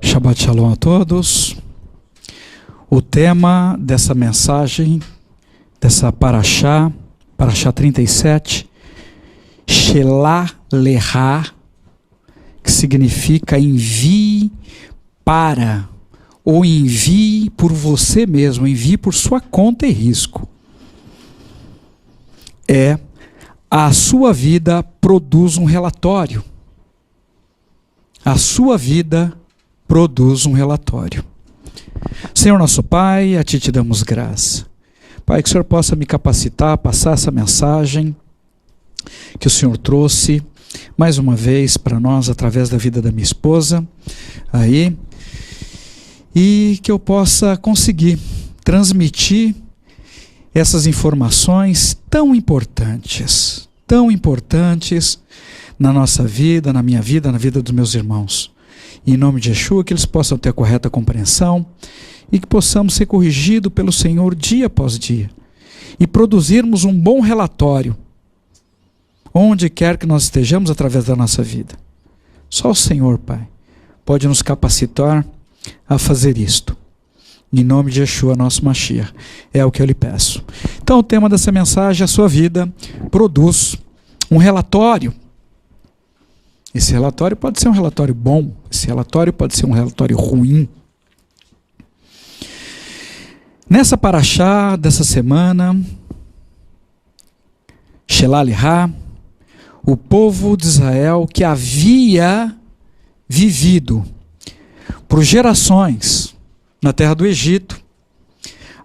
Shabbat Shalom a todos. O tema dessa mensagem, dessa Parashá 37, Shelah Lehá, que significa envie para, ou envie por você mesmo, envie por sua conta e risco. A sua vida produz um relatório. A sua vida produz um relatório. Senhor nosso Pai, a Ti te damos graça. Pai, que o Senhor possa me capacitar a passar essa mensagem que o Senhor trouxe mais uma vez para nós através da vida da minha esposa aí, e que eu possa conseguir transmitir essas informações tão importantes na nossa vida, na minha vida, na vida dos meus irmãos. Em nome de Yeshua, que eles possam ter a correta compreensão e que possamos ser corrigidos pelo Senhor dia após dia e produzirmos um bom relatório onde quer que nós estejamos através da nossa vida. Só o Senhor, Pai, pode nos capacitar a fazer isto. Em nome de Yeshua, nosso Mashiach, é o que eu lhe peço. Então, o tema dessa mensagem, a sua vida produz um relatório. Esse relatório pode ser um relatório bom, esse relatório pode ser um relatório ruim. Nessa Parashá dessa semana, Shelah Lehá, o povo de Israel que havia vivido por gerações na terra do Egito,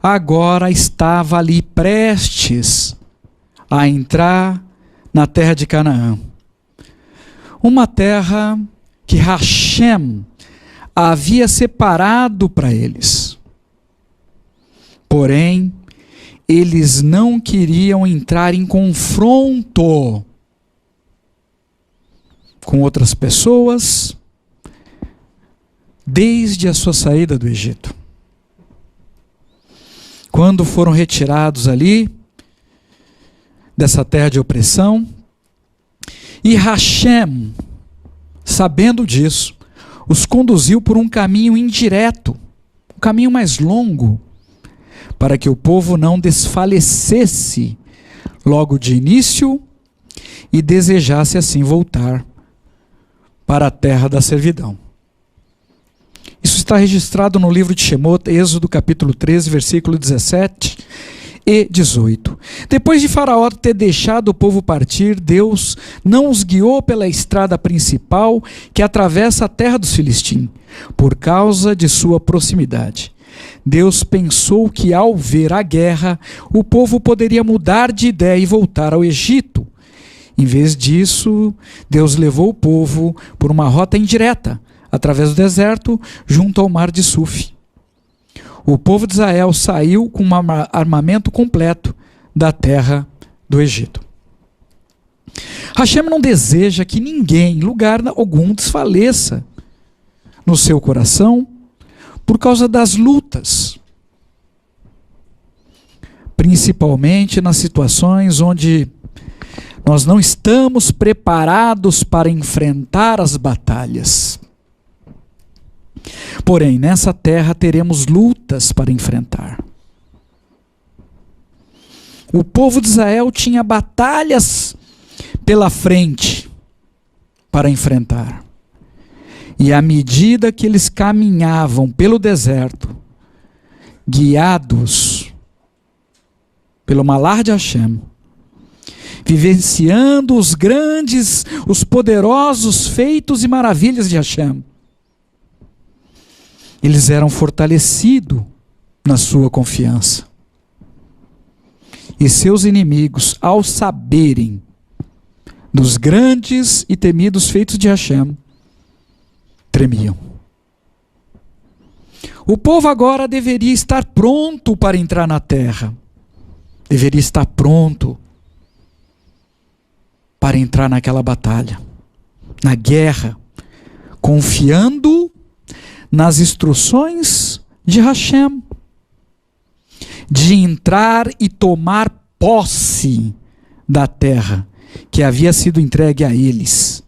agora estava ali prestes a entrar na terra de Canaã. Uma terra que Hashem havia separado para eles. Porém, eles não queriam entrar em confronto com outras pessoas desde a sua saída do Egito. Quando foram retirados ali dessa terra de opressão, e Hashem, sabendo disso, os conduziu por um caminho indireto, um caminho mais longo, para que o povo não desfalecesse logo de início e desejasse assim voltar para a terra da servidão. Isso está registrado no livro de Shemot, Êxodo capítulo 13, versículo 17 e 18. Depois de Faraó ter deixado o povo partir, Deus não os guiou pela estrada principal que atravessa a terra dos filisteus, por causa de sua proximidade. Deus pensou que ao ver a guerra, o povo poderia mudar de ideia e voltar ao Egito. Em vez disso, Deus levou o povo por uma rota indireta, através do deserto, junto ao mar de Suf. O povo de Israel saiu com um armamento completo da terra do Egito. Hashem não deseja que ninguém, em lugar algum, desfaleça no seu coração por causa das lutas. Principalmente nas situações onde nós não estamos preparados para enfrentar as batalhas. Porém, nessa terra teremos lutas para enfrentar. O povo de Israel tinha batalhas pela frente para enfrentar. E à medida que eles caminhavam pelo deserto, guiados pelo Malar de Hashem, vivenciando os poderosos feitos e maravilhas de Hashem, eles eram fortalecidos na sua confiança. E seus inimigos, ao saberem dos grandes e temidos feitos de Hashem, tremiam. O povo agora deveria estar pronto para entrar na terra. Deveria estar pronto para entrar naquela batalha, na guerra, confiando nas instruções de Hashem, de entrar e tomar posse da terra que havia sido entregue a eles,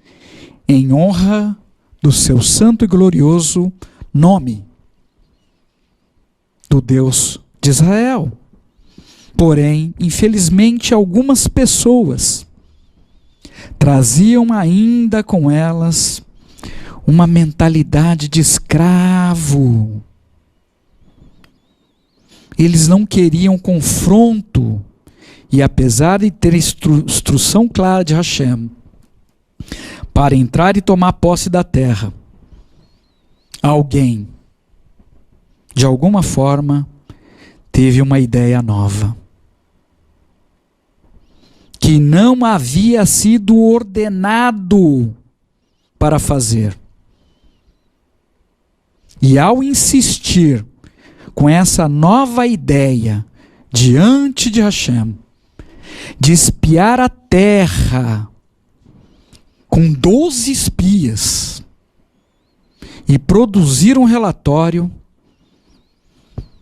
em honra do seu santo e glorioso nome, do Deus de Israel. Porém, infelizmente, algumas pessoas traziam ainda com elas uma mentalidade de escravo. Eles não queriam confronto, e apesar de ter instrução clara de Hashem para entrar e tomar posse da terra, alguém, de alguma forma, teve uma ideia nova, que não havia sido ordenado para fazer. E ao insistir com essa nova ideia diante de Hashem, de espiar a terra com 12 espias e produzir um relatório,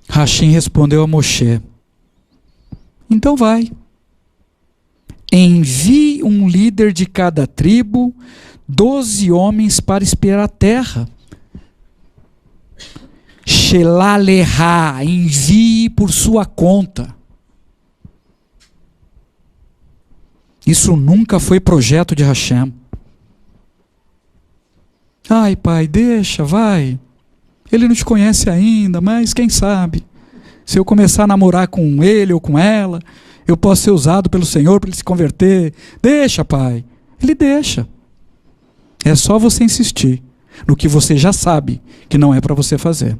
Hashem respondeu a Moshe: então vai, envie um líder de cada tribo, 12 homens para espiar a terra. Shelaleha, envie por sua conta. Isso nunca foi projeto de Hashem. Ai, pai, deixa, vai. Ele não te conhece ainda, mas quem sabe? Se eu começar a namorar com ele ou com ela, eu posso ser usado pelo Senhor para ele se converter. Deixa, pai. Ele deixa. É só você insistir no que você já sabe que não é para você fazer.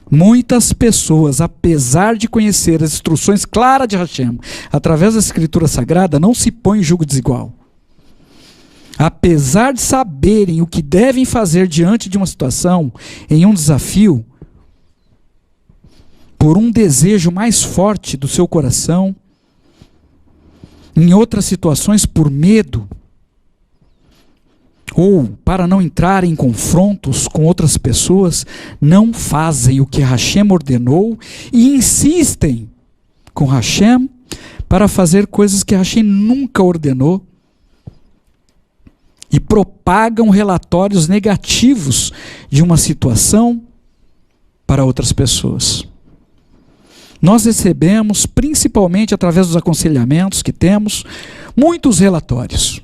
Muitas pessoas, apesar de conhecer as instruções claras de Hashem, através da Escritura Sagrada, não se põem em julgo desigual. Apesar de saberem o que devem fazer diante de uma situação, em um desafio, por um desejo mais forte do seu coração, em outras situações por medo, ou para não entrar em confrontos com outras pessoas, não fazem o que Hashem ordenou e insistem com Hashem para fazer coisas que Hashem nunca ordenou e propagam relatórios negativos de uma situação para outras pessoas. Nós recebemos, principalmente através dos aconselhamentos que temos, muitos relatórios.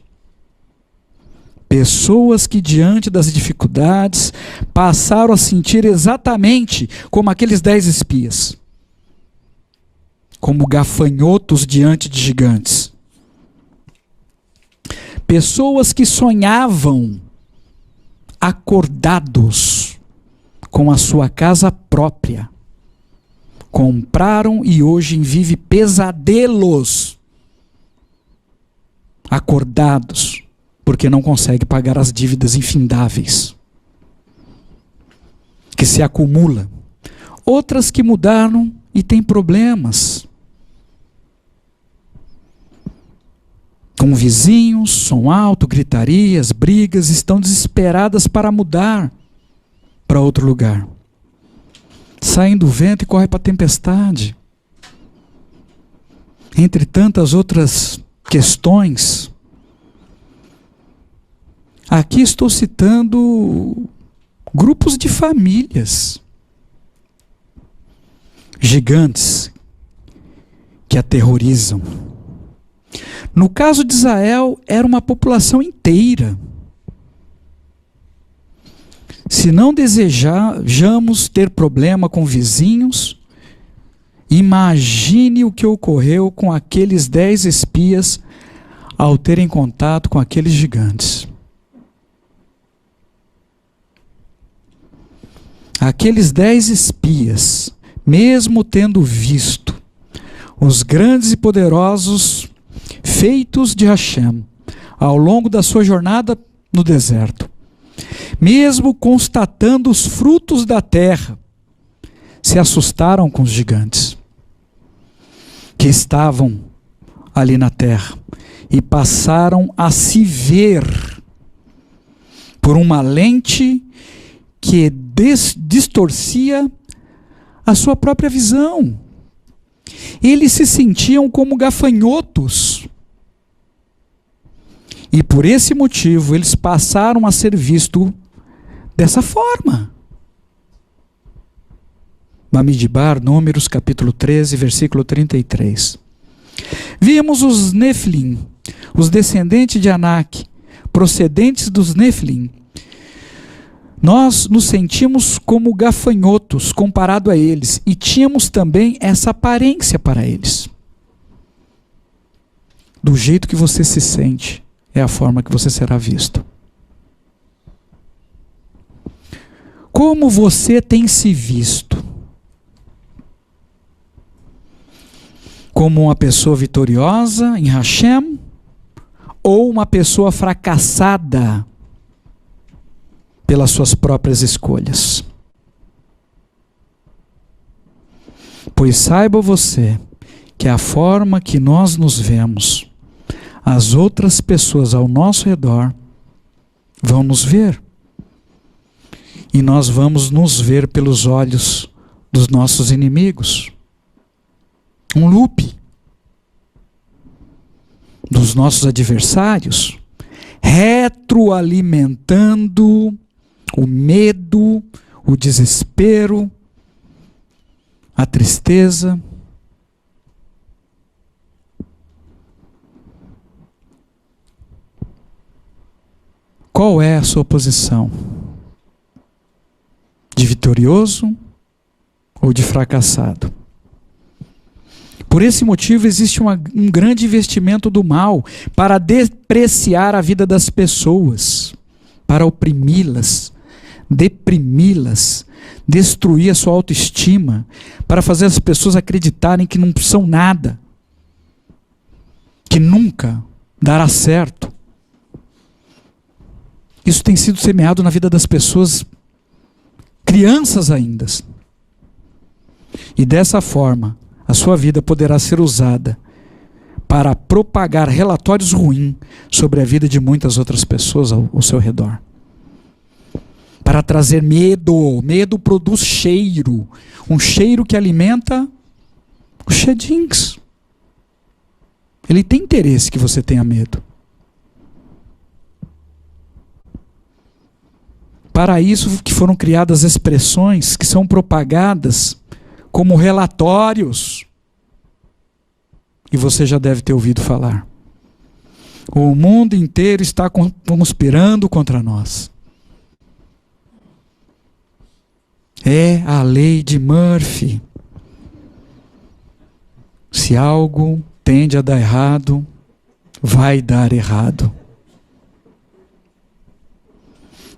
Pessoas que, diante das dificuldades, passaram a sentir exatamente como aqueles 10 espias, como gafanhotos diante de gigantes. Pessoas que sonhavam acordados com a sua casa própria, compraram e hoje vivem pesadelos acordados, porque não consegue pagar as dívidas infindáveis que se acumulam. Outras que mudaram e têm problemas com vizinhos, som alto, gritarias, brigas, estão desesperadas para mudar para outro lugar. Saem do vento e correm para a tempestade. Entre tantas outras questões. Aqui estou citando grupos de famílias, gigantes que aterrorizam. No caso de Israel, era uma população inteira. Se não desejamos ter problema com vizinhos, imagine o que ocorreu com aqueles 10 espias ao terem contato com aqueles gigantes. Aqueles 10 espias, mesmo tendo visto os grandes e poderosos feitos de Hashem ao longo da sua jornada no deserto, mesmo constatando os frutos da terra, se assustaram com os gigantes que estavam ali na terra e passaram a se ver por uma lente que distorcia a sua própria visão. Eles se sentiam como gafanhotos. E por esse motivo eles passaram a ser vistos dessa forma. Bamidbar, Números, capítulo 13, versículo 33. Vimos os Nefilim, os descendentes de Anak, procedentes dos Nefilim. Nós nos sentimos como gafanhotos comparado a eles e tínhamos também essa aparência para eles. Do jeito que você se sente, é a forma que você será visto. Como você tem se visto? Como uma pessoa vitoriosa em Hashem ou uma pessoa fracassada pelas suas próprias escolhas? Pois saiba você que a forma que nós nos vemos, as outras pessoas ao nosso redor vão nos ver. E nós vamos nos ver pelos olhos dos nossos inimigos. Um loop dos nossos adversários, retroalimentando o medo, o desespero, a tristeza. Qual é a sua posição? De vitorioso ou de fracassado? Por esse motivo existe um grande investimento do mal para depreciar a vida das pessoas, para oprimi-las, deprimi-las, destruir a sua autoestima, para fazer as pessoas acreditarem que não são nada, que nunca dará certo. Isso tem sido semeado na vida das pessoas, crianças ainda. E dessa forma, a sua vida poderá ser usada para propagar relatórios ruins sobre a vida de muitas outras pessoas ao seu redor. Para trazer medo. Medo produz cheiro. Um cheiro que alimenta os shedins. Ele tem interesse que você tenha medo. Para isso que foram criadas expressões que são propagadas como relatórios. E você já deve ter ouvido falar. O mundo inteiro está conspirando contra nós. É a lei de Murphy. Se algo tende a dar errado, vai dar errado.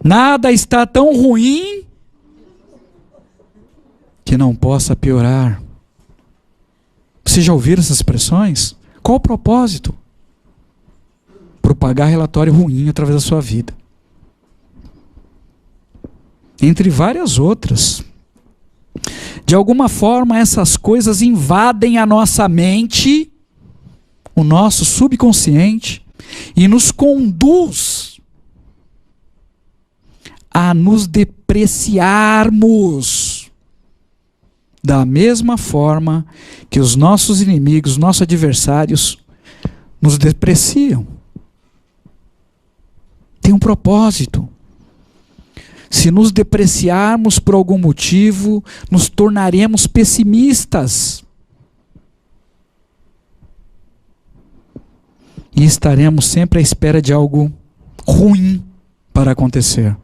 Nada está tão ruim que não possa piorar. Você já ouviram essas expressões? Qual o propósito? Propagar relatório ruim através da sua vida. Entre várias outras. De alguma forma, essas coisas invadem a nossa mente, o nosso subconsciente, e nos conduz a nos depreciarmos. Da mesma forma que os nossos inimigos, nossos adversários, nos depreciam. Tem um propósito. Se nos depreciarmos por algum motivo, nos tornaremos pessimistas. E estaremos sempre à espera de algo ruim para acontecer.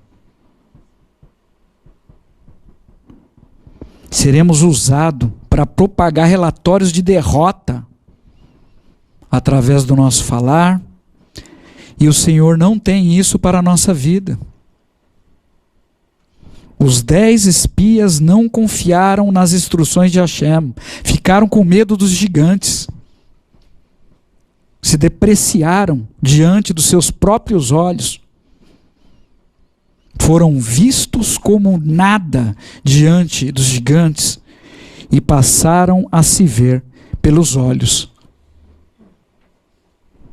Seremos usados para propagar relatórios de derrota através do nosso falar, e o Senhor não tem isso para a nossa vida. Os 10 espias não confiaram nas instruções de Hashem, ficaram com medo dos gigantes, se depreciaram diante dos seus próprios olhos, foram vistos como nada diante dos gigantes e passaram a se ver pelos olhos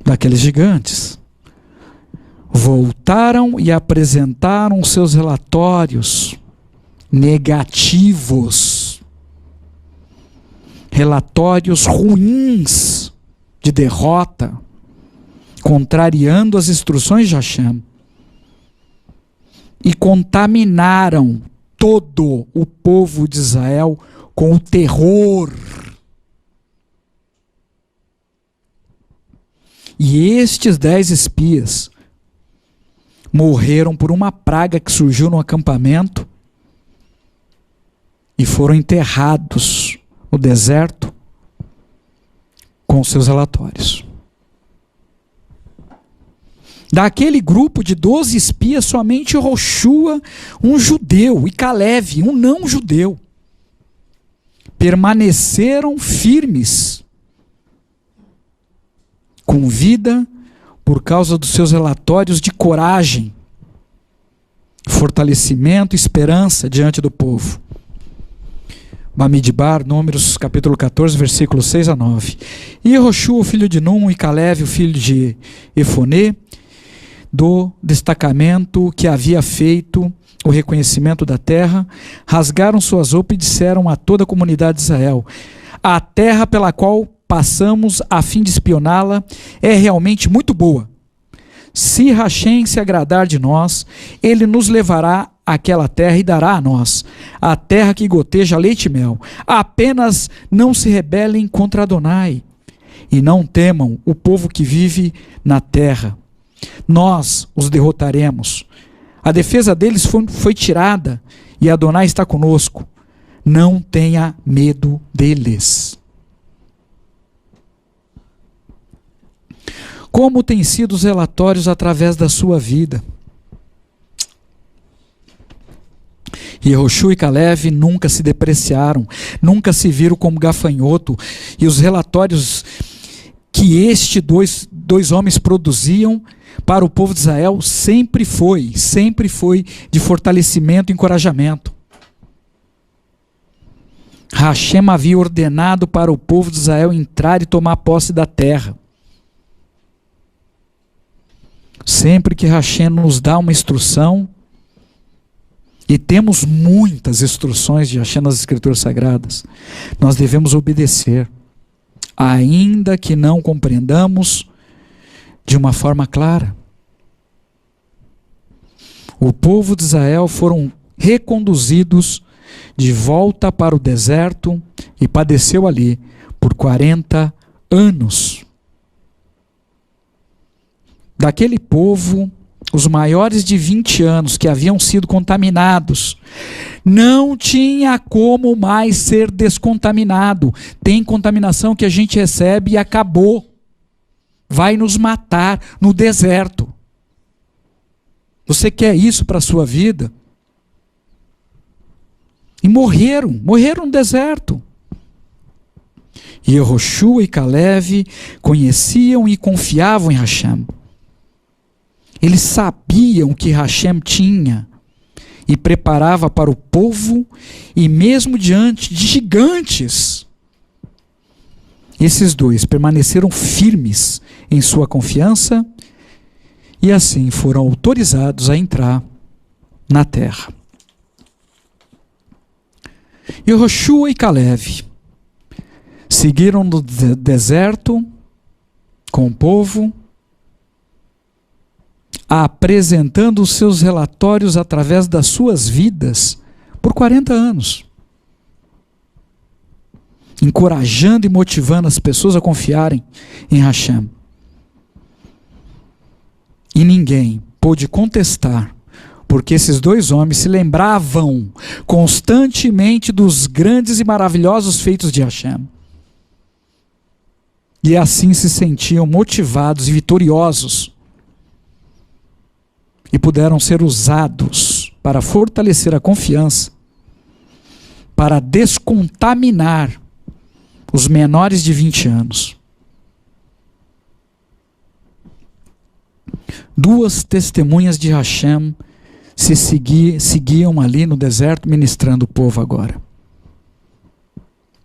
daqueles gigantes. Voltaram e apresentaram seus relatórios negativos, relatórios ruins de derrota, contrariando as instruções de Hashem, e contaminaram todo o povo de Israel com o terror. E estes 10 espias morreram por uma praga que surgiu no acampamento e foram enterrados no deserto com seus relatórios. Daquele grupo de 12 espias, somente Yoshua, um judeu, e Caleb, um não judeu, permaneceram firmes, com vida, por causa dos seus relatórios de coragem, fortalecimento e esperança diante do povo. Bamidbar, Números, capítulo 14, versículos 6 a 9. E Yoshua, o filho de Num, e Caleb, o filho de Efonê, do destacamento que havia feito o reconhecimento da terra, rasgaram suas roupas e disseram a toda a comunidade de Israel: a terra pela qual passamos a fim de espioná-la é realmente muito boa. Se Hashem se agradar de nós, ele nos levará àquela terra e dará a nós a terra que goteja leite e mel. Apenas não se rebelem contra Adonai e não temam o povo que vive na terra. Nós os derrotaremos. A defesa deles foi tirada e Adonai está conosco. Não tenha medo deles. Como têm sido os relatórios através da sua vida? Yoshua e Caleb nunca se depreciaram, nunca se viram como gafanhoto, e os relatórios que estes dois homens produziam para o povo de Israel sempre foi de fortalecimento e encorajamento. Hashem havia ordenado para o povo de Israel entrar e tomar posse da terra. Sempre que Hashem nos dá uma instrução, e temos muitas instruções de Hashem nas Escrituras Sagradas, nós devemos obedecer, ainda que não compreendamos de uma forma clara. O povo de Israel foram reconduzidos de volta para o deserto e padeceu ali por 40 anos. Daquele povo, os maiores de 20 anos que haviam sido contaminados, não tinha como mais ser descontaminado. Tem contaminação que a gente recebe e acabou. Vai nos matar no deserto. Você quer isso para a sua vida? E morreram no deserto. E Yoshua e Caleb conheciam e confiavam em Hashem. Eles sabiam que Hashem tinha e preparava para o povo, e mesmo diante de gigantes, esses dois permaneceram firmes em sua confiança e assim foram autorizados a entrar na terra. Yoshua e Caleb seguiram no deserto com o povo, apresentando os seus relatórios através das suas vidas por 40 anos, encorajando e motivando as pessoas a confiarem em Hashem. E ninguém pôde contestar, porque esses dois homens se lembravam constantemente dos grandes e maravilhosos feitos de Hashem. E assim se sentiam motivados e vitoriosos, e puderam ser usados para fortalecer a confiança, para descontaminar os menores de 20 anos. Duas testemunhas de Hashem seguiam ali no deserto ministrando o povo agora.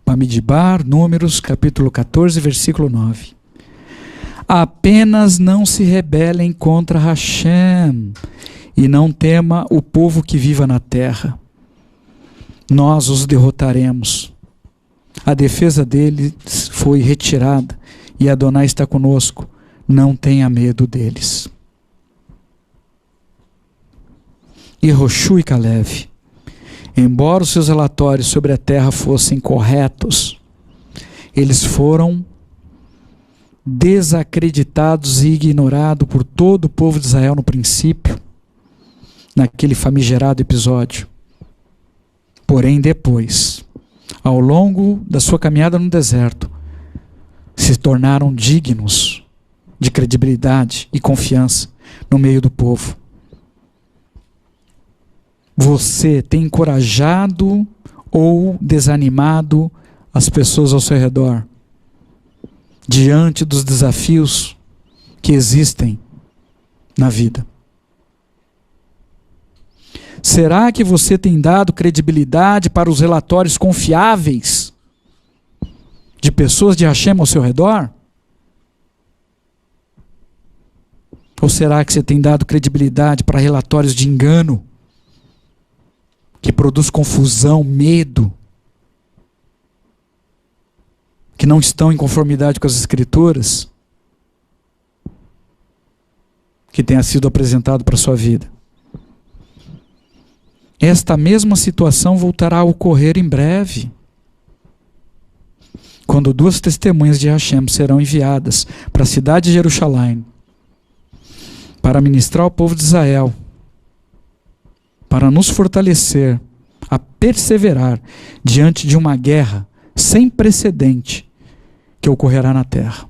Bamidbar, Números, capítulo 14, versículo 9. Apenas não se rebelem contra Hashem, e não tema o povo que viva na terra. nós os derrotaremos. A defesa deles foi retirada e Adonai está conosco. Não tenha medo deles. E Yehoshua e Caleb, embora os seus relatórios sobre a terra fossem corretos, eles foram desacreditados e ignorados por todo o povo de Israel no princípio, naquele famigerado episódio. Porém, depois, ao longo da sua caminhada no deserto, se tornaram dignos de credibilidade e confiança no meio do povo. Você tem encorajado ou desanimado as pessoas ao seu redor diante dos desafios que existem na vida? Será que você tem dado credibilidade para os relatórios confiáveis de pessoas de Hashem ao seu redor? Ou será que você tem dado credibilidade para relatórios de engano, que produz confusão, medo, que não estão em conformidade com as Escrituras, que tenha sido apresentado para a sua vida? Esta mesma situação voltará a ocorrer em breve, quando 2 testemunhas de Hashem serão enviadas para a cidade de Jerusalém para ministrar ao povo de Israel, para nos fortalecer a perseverar diante de uma guerra sem precedente que ocorrerá na terra,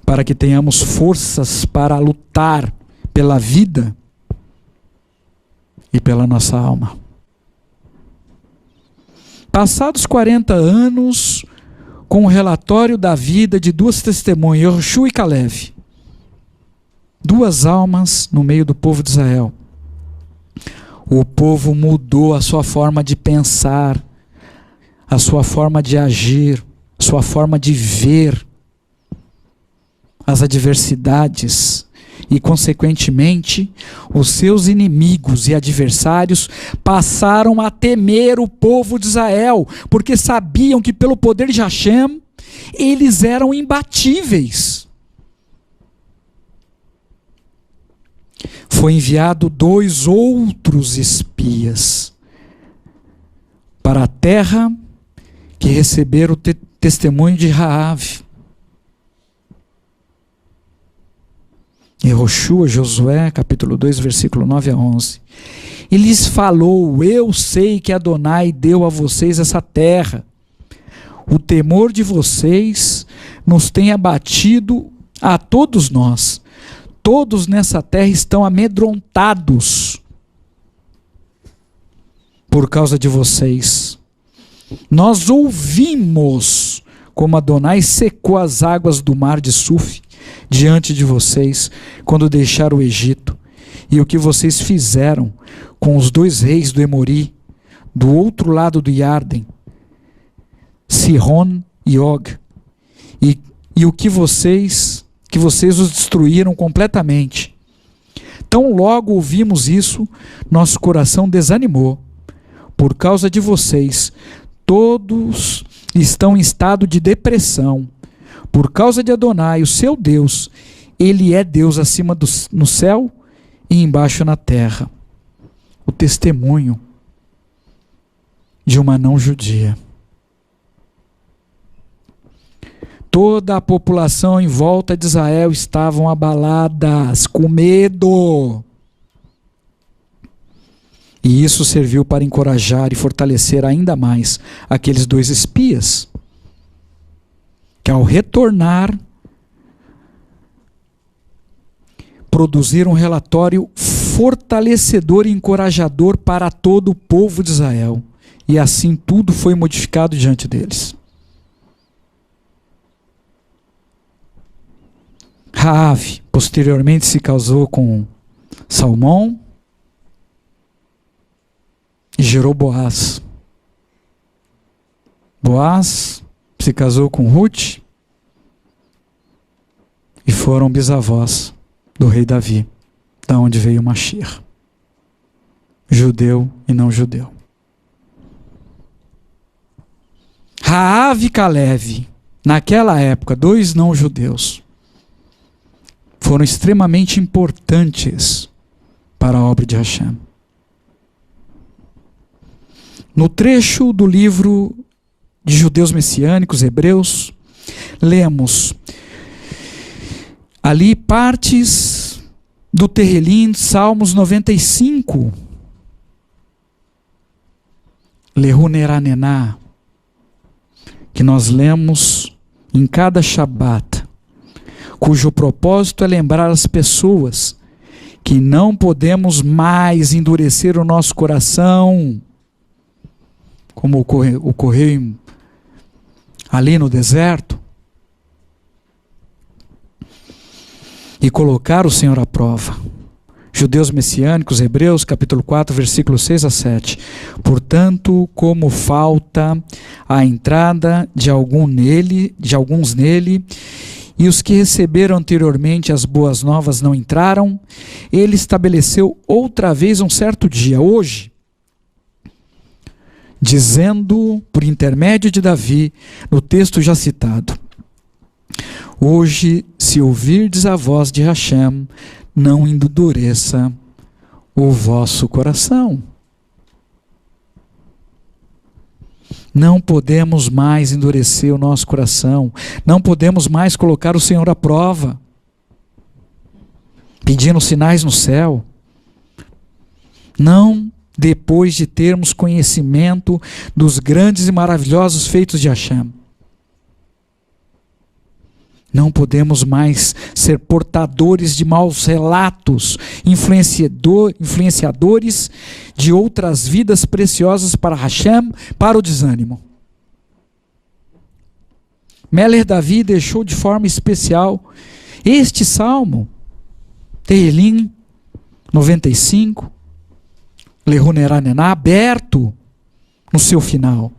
para que tenhamos forças para lutar pela vida e pela nossa alma. Passados 40 anos, com o relatório da vida de 2 testemunhas, Yehoshua e Caleb, 2 almas no meio do povo de Israel, o povo mudou a sua forma de pensar, a sua forma de agir, a sua forma de ver as adversidades e, consequentemente, os seus inimigos e adversários passaram a temer o povo de Israel, porque sabiam que pelo poder de Hashem eles eram imbatíveis. Foi enviado 2 outros espias para a terra que receberam o testemunho de Raabe. Yehoshua, Josué, capítulo 2, versículo 9 a 11. E lhes falou: eu sei que Adonai deu a vocês essa terra. O temor de vocês nos tem abatido a todos nós. Todos nessa terra estão amedrontados por causa de vocês. Nós ouvimos como Adonai secou as águas do mar de Suf diante de vocês quando deixaram o Egito, e o que vocês fizeram com os 2 reis do Emori do outro lado do Iarden, Sihon e Og, e o que vocês os destruíram completamente. Tão logo ouvimos isso, nosso coração desanimou. Por causa de vocês, todos estão em estado de depressão. Por causa de Adonai, o seu Deus, ele é Deus acima no céu e embaixo na terra. O testemunho de uma não judia. Toda a população em volta de Israel estavam abaladas, com medo. E isso serviu para encorajar e fortalecer ainda mais aqueles 2 espias, que ao retornar, produziram um relatório fortalecedor e encorajador para todo o povo de Israel. E assim tudo foi modificado diante deles. Raabe posteriormente se casou com Salmão e gerou Boaz. Boaz se casou com Ruth e foram bisavós do rei Davi, da onde veio Mashiach. judeu e não judeu. Raabe e Caleb, naquela época, 2 não judeus, foram extremamente importantes para a obra de Hashem. No trecho do livro de Judeus Messiânicos, Hebreus, lemos ali partes do Terrelim, Salmos 95. Lehuneranena, que nós lemos em cada Shabat, cujo propósito é lembrar as pessoas que não podemos mais endurecer o nosso coração, como ocorreu ali no deserto, e colocar o Senhor à prova. Judeus Messiânicos, Hebreus, capítulo 4, versículos 6 a 7. Portanto, como falta a entrada de alguns nele, e os que receberam anteriormente as boas novas não entraram, ele estabeleceu outra vez um certo dia, hoje, dizendo, por intermédio de Davi, no texto já citado: hoje, se ouvirdes a voz de Hashem, não endureça o vosso coração. Não podemos mais endurecer o nosso coração. Não podemos mais colocar o Senhor à prova, pedindo sinais no céu. Não depois de termos conhecimento dos grandes e maravilhosos feitos de Hashem. Não podemos mais ser portadores de maus relatos, influenciadores de outras vidas preciosas para Hashem, para o desânimo. Meler Davi deixou de forma especial este salmo, Tehillim 95, Lehuneranena, aberto no seu final,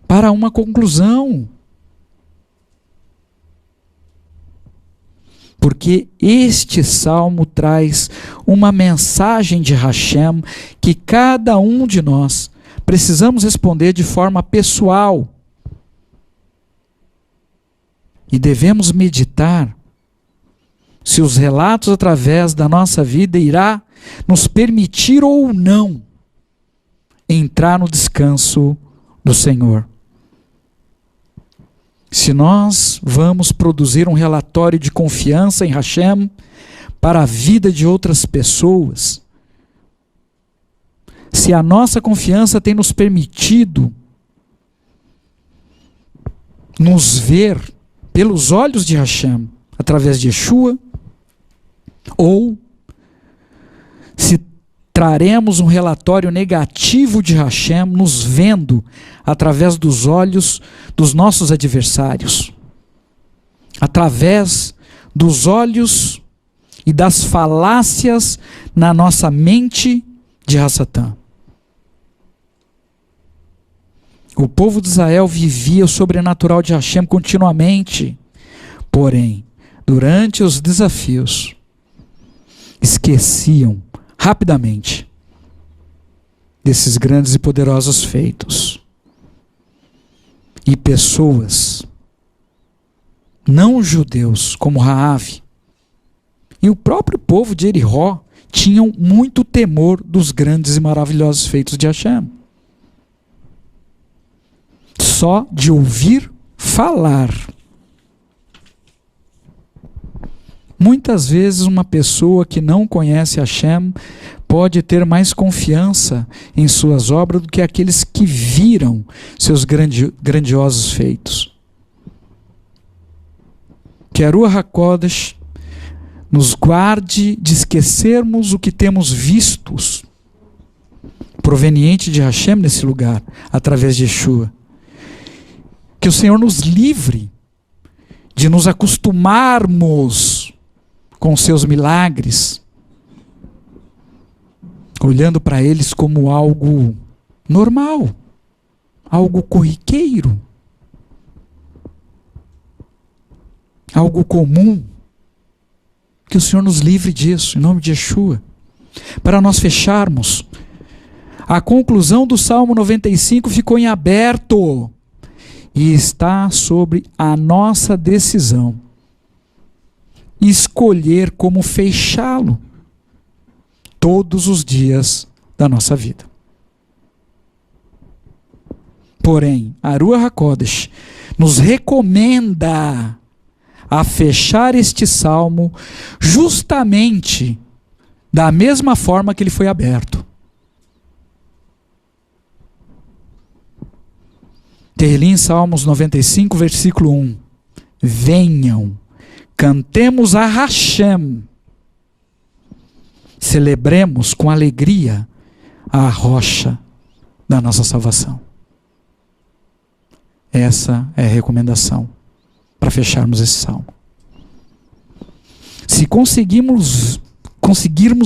para uma conclusão. Porque este salmo traz uma mensagem de Hashem que cada um de nós precisamos responder de forma pessoal. E devemos meditar se os relatos através da nossa vida irá nos permitir ou não entrar no descanso do Senhor. Se nós vamos produzir um relatório de confiança em Hashem para a vida de outras pessoas, se a nossa confiança tem nos permitido nos ver pelos olhos de Hashem, através de Yeshua, ou se traremos um relatório negativo de Hashem, nos vendo através dos olhos dos nossos adversários, através dos olhos e das falácias na nossa mente de Hassatã. O povo de Israel vivia o sobrenatural de Hashem continuamente, porém, durante os desafios, esqueciam rapidamente desses grandes e poderosos feitos. E pessoas não judeus, como Raabe, e o próprio povo de Jericó, tinham muito temor dos grandes e maravilhosos feitos de Hashem. Só de ouvir falar. Muitas vezes uma pessoa que não conhece Hashem pode ter mais confiança em suas obras do que aqueles que viram seus grandiosos feitos. Que a Ruach HaKodesh nos guarde de esquecermos o que temos vistos proveniente de Hashem nesse lugar, através de Yeshua. Que o Senhor nos livre de nos acostumarmos com seus milagres, olhando para eles como algo normal, algo corriqueiro, algo comum. Que o Senhor nos livre disso, em nome de Yeshua. para nós fecharmos. A conclusão do Salmo 95 ficou em aberto e está sobre a nossa decisão escolher como fechá-lo todos os dias da nossa vida. Porém, a Ruach HaKodesh nos recomenda a fechar este salmo justamente da mesma forma que ele foi aberto. Tehillim, Salmos 95, versículo 1. Venham, cantemos a Hashem, celebremos com alegria a rocha da nossa salvação. Essa é a recomendação para fecharmos esse salmo. Se conseguirmos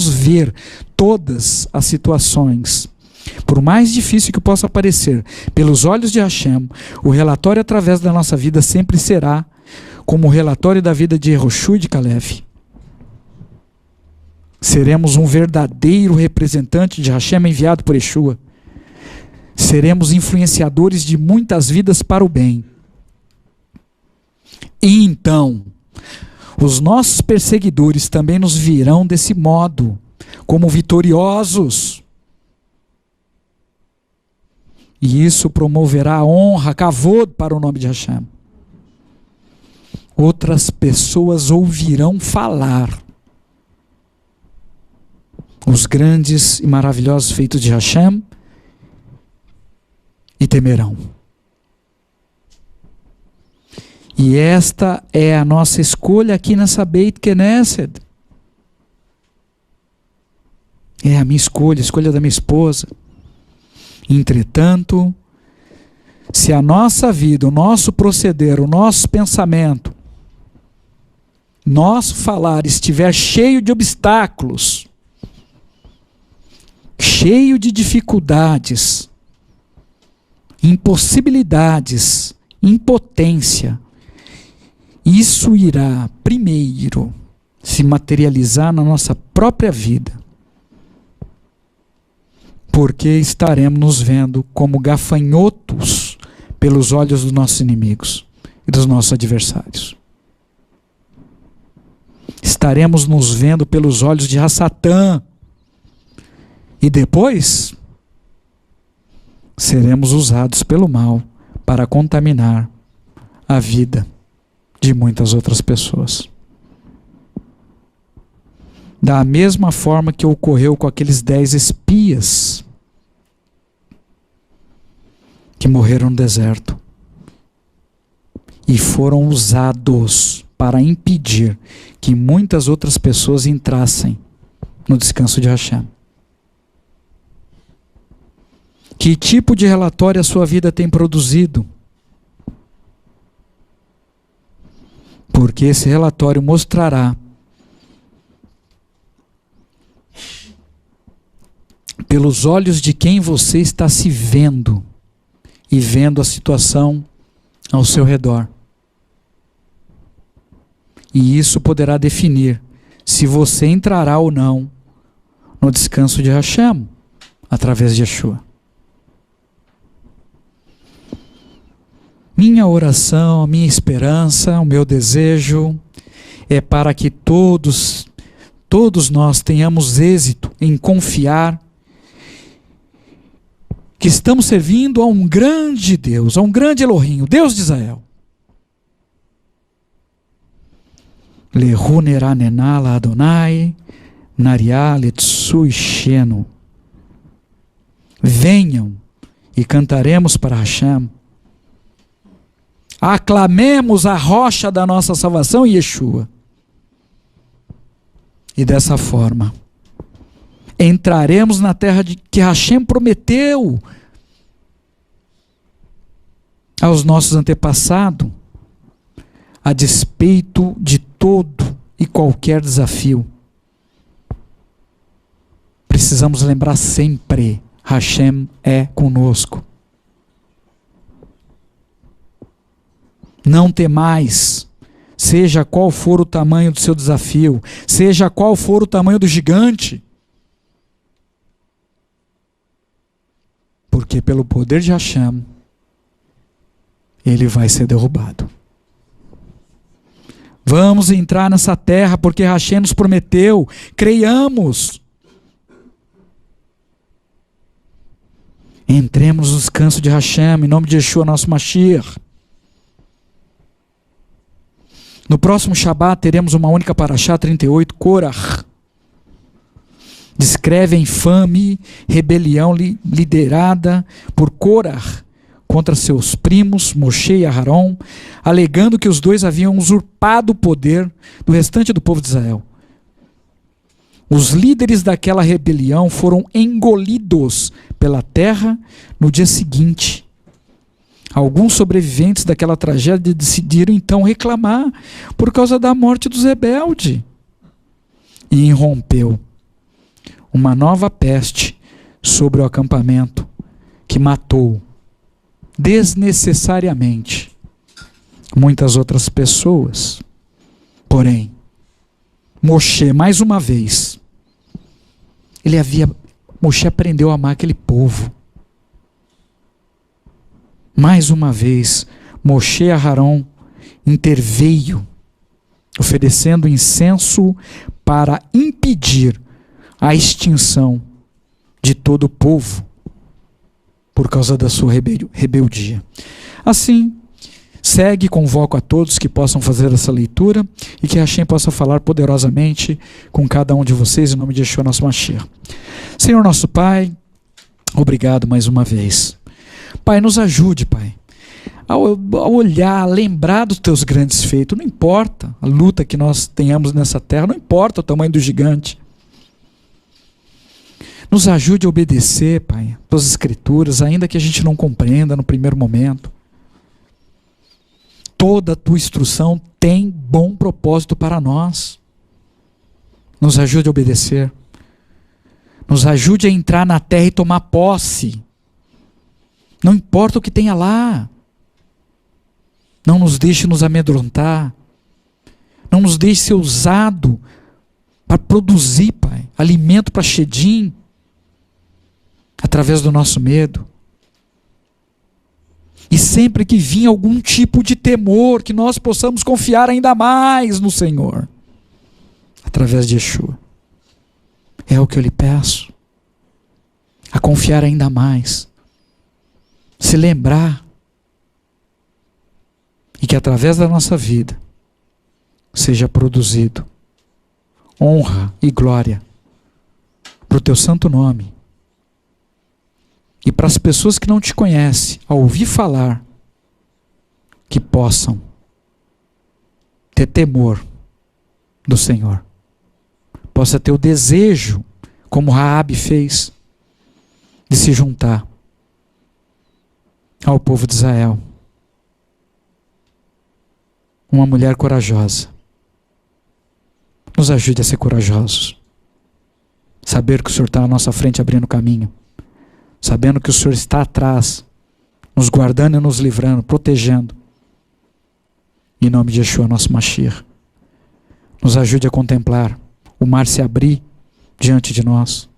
ver todas as situações, por mais difícil que possa parecer, pelos olhos de Hashem, o relatório através da nossa vida sempre será como o relatório da vida de Yehoshua e de Caleb. Seremos um verdadeiro representante de Hashem enviado por Yeshua. Seremos influenciadores de muitas vidas para o bem. E então, os nossos perseguidores também nos virão desse modo, como vitoriosos. E isso promoverá a honra, kavod para o nome de Hashem. Outras pessoas ouvirão falar os grandes e maravilhosos feitos de Hashem e temerão. E esta é a nossa escolha aqui nessa Beit Knesset. É a minha escolha, a escolha da minha esposa. Entretanto, se a nossa vida, o nosso proceder, o nosso pensamento, nosso falar estiver cheio de obstáculos, cheio de dificuldades, impossibilidades, impotência, isso irá primeiro se materializar na nossa própria vida, porque estaremos nos vendo como gafanhotos pelos olhos dos nossos inimigos e dos nossos adversários. Estaremos nos vendo pelos olhos de Satã e depois seremos usados pelo mal para contaminar a vida de muitas outras pessoas. Da mesma forma que ocorreu com aqueles 10 espias que morreram no deserto e foram usados para impedir que muitas outras pessoas entrassem no descanso de Hashem. Que tipo de relatório a sua vida tem produzido? Porque esse relatório mostrará pelos olhos de quem você está se vendo e vendo a situação ao seu redor. E isso poderá definir se você entrará ou não no descanso de Hashem através de Yeshua. Minha oração, a minha esperança, o meu desejo é para que todos nós tenhamos êxito em confiar que estamos servindo a um grande Deus, a um grande Elohim, o Deus de Israel. Lehu neranenala Adonai, nariá letsui sheno. Venham e cantaremos para Hashem. Aclamemos a rocha da nossa salvação, Yeshua. E dessa forma, entraremos na terra que Hashem prometeu aos nossos antepassados, a despeito de todo e qualquer desafio. Precisamos lembrar sempre, Hashem é conosco. Não temais, seja qual for o tamanho do seu desafio, seja qual for o tamanho do gigante, porque pelo poder de Hashem, ele vai ser derrubado. Vamos entrar nessa terra porque Hashem nos prometeu. Creiamos. Entremos no descanso de Hashem, em nome de Yeshua, nosso Mashiach. No próximo Shabat teremos uma única Parashá 38, Korach. Descreve a infame rebelião liderada por Korach contra seus primos, Moshe e Aharon, alegando que os dois haviam usurpado o poder do restante do povo de Israel. Os líderes daquela rebelião foram engolidos pela terra no dia seguinte. Alguns sobreviventes daquela tragédia decidiram então reclamar por causa da morte dos rebeldes. E irrompeu uma nova peste sobre o acampamento que matou desnecessariamente muitas outras pessoas. Porém, Moshe, mais uma vez, Moshe aprendeu a amar aquele povo. Mais uma vez, Moshe e Aharon interveio, oferecendo incenso para impedir a extinção de todo o povo por causa da sua rebeldia. Assim, segue e convoco a todos que possam fazer essa leitura e que Hashem possa falar poderosamente com cada um de vocês, em nome de Yeshua, nosso Mashiach. Senhor nosso Pai, obrigado mais uma vez. Pai, nos ajude, Pai, a olhar, a lembrar dos teus grandes feitos. Não importa a luta que nós tenhamos nessa terra, não importa o tamanho do gigante. Nos ajude a obedecer, Pai, tuas escrituras, ainda que a gente não compreenda no primeiro momento. Toda a tua instrução tem bom propósito para nós. Nos ajude a obedecer. Nos ajude a entrar na terra e tomar posse. Não importa o que tenha lá. Não nos deixe nos amedrontar. Não nos deixe ser usado para produzir, Pai, alimento para Shedim, através do nosso medo. E sempre que vir algum tipo de temor, que nós possamos confiar ainda mais no Senhor, através de Yeshua. É o que eu lhe peço. A confiar ainda mais. Se lembrar. E que através da nossa vida seja produzido honra e glória para o teu santo nome. E para as pessoas que não te conhecem, ao ouvir falar, que possam ter temor do Senhor. Possa ter o desejo, como Raabe fez, de se juntar ao povo de Israel. Uma mulher corajosa. Nos ajude a ser corajosos. Saber que o Senhor está na nossa frente abrindo caminho. Sabendo que o Senhor está atrás, nos guardando e nos livrando, protegendo. Em nome de Yeshua, nosso Mashiach. Nos ajude a contemplar o mar se abrir diante de nós.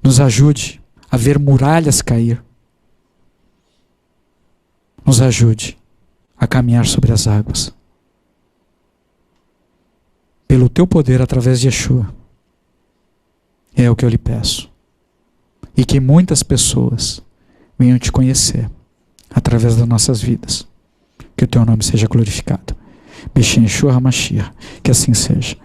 Nos ajude a ver muralhas cair. Nos ajude a caminhar sobre as águas. Pelo teu poder, através de Yeshua. É o que eu lhe peço. E que muitas pessoas venham te conhecer através das nossas vidas. Que o teu nome seja glorificado. B'Shem Yeshua HaMashiach. Que assim seja.